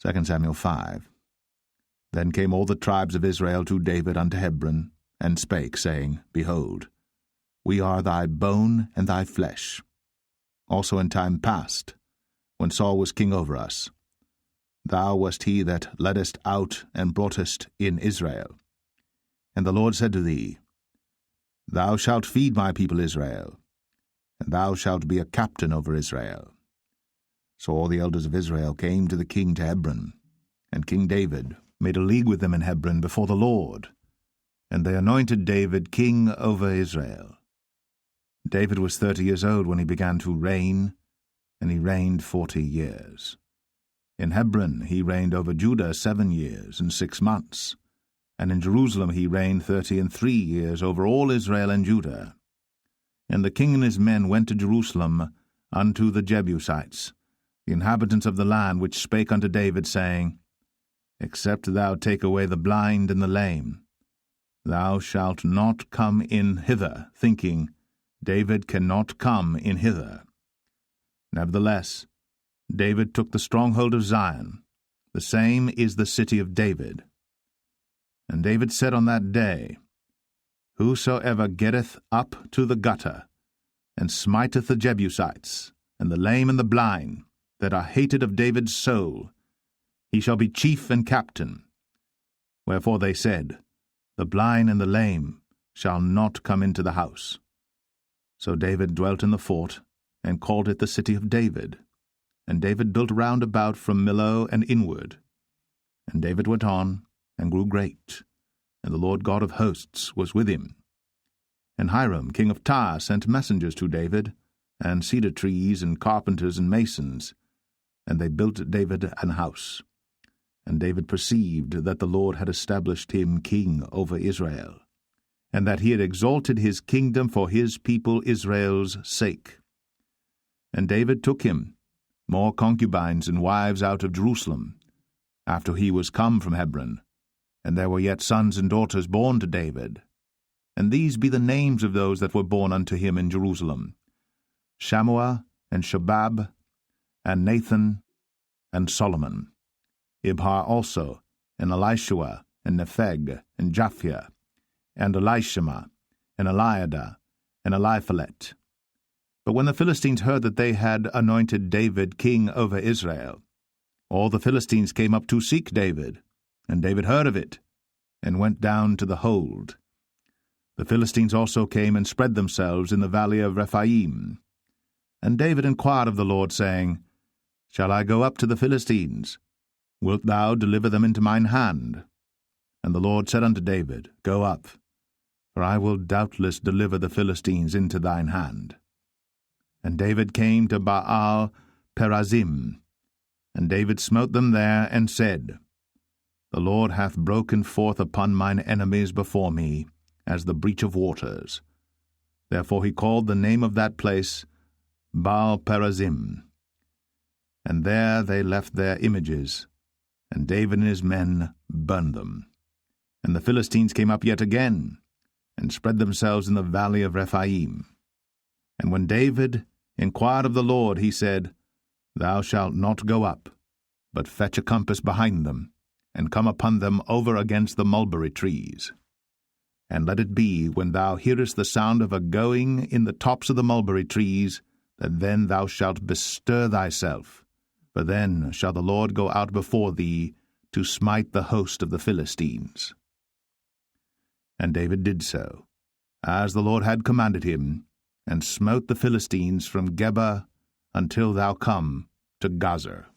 2 Samuel 5. Then came all the tribes of Israel to David unto Hebron, and spake, saying, Behold, we are thy bone and thy flesh. Also in time past, when Saul was king over us, thou wast he that leddest out and broughtest in Israel. And the Lord said to thee, Thou shalt feed my people Israel, and thou shalt be a captain over Israel. So all the elders of Israel came to the king to Hebron, and King David made a league with them in Hebron before the Lord, and they anointed David king over Israel. David was 30 years old when he began to reign, and he reigned 40 years. In Hebron he reigned over Judah 7 years and 6 months, and in Jerusalem he reigned 33 years over all Israel and Judah. And the king and his men went to Jerusalem unto the Jebusites, the inhabitants of the land, which spake unto David, saying, Except thou take away the blind and the lame, thou shalt not come in hither, thinking, David cannot come in hither. Nevertheless, David took the stronghold of Zion, the same is the city of David. And David said on that day, Whosoever getteth up to the gutter, and smiteth the Jebusites, and the lame and the blind, that are hated of David's soul, he shall be chief and captain. Wherefore they said, The blind and the lame shall not come into the house. So David dwelt in the fort, and called it the city of David. And David built round about from Millo and inward. And David went on, and grew great, and the Lord God of hosts was with him. And Hiram king of Tyre sent messengers to David, and cedar trees, and carpenters, and masons, and they built David an house. And David perceived that the Lord had established him king over Israel, and that he had exalted his kingdom for his people Israel's sake. And David took him more concubines and wives out of Jerusalem, after he was come from Hebron, and there were yet sons and daughters born to David. And these be the names of those that were born unto him in Jerusalem, Shammua, and Shobab, and Nathan, and Solomon, Ibhar also, and Elishua, and Nepheg, and Japhia, and Elishama, and Eliada, and Eliphalet. But when the Philistines heard that they had anointed David king over Israel, all the Philistines came up to seek David, and David heard of it, and went down to the hold. The Philistines also came and spread themselves in the valley of Rephaim. And David inquired of the Lord, saying, Shall I go up to the Philistines? Wilt thou deliver them into mine hand? And the Lord said unto David, Go up, for I will doubtless deliver the Philistines into thine hand. And David came to Baal Perazim, and David smote them there, and said, The Lord hath broken forth upon mine enemies before me, as the breach of waters. Therefore he called the name of that place Baal Perazim. And there they left their images, and David and his men burned them. And the Philistines came up yet again, and spread themselves in the valley of Rephaim. And when David inquired of the Lord, he said, Thou shalt not go up, but fetch a compass behind them, and come upon them over against the mulberry trees. And let it be, when thou hearest the sound of a going in the tops of the mulberry trees, that then thou shalt bestir thyself, for then shall the Lord go out before thee to smite the host of the Philistines. And David did so, as the Lord had commanded him, and smote the Philistines from Geba until thou come to Gazer.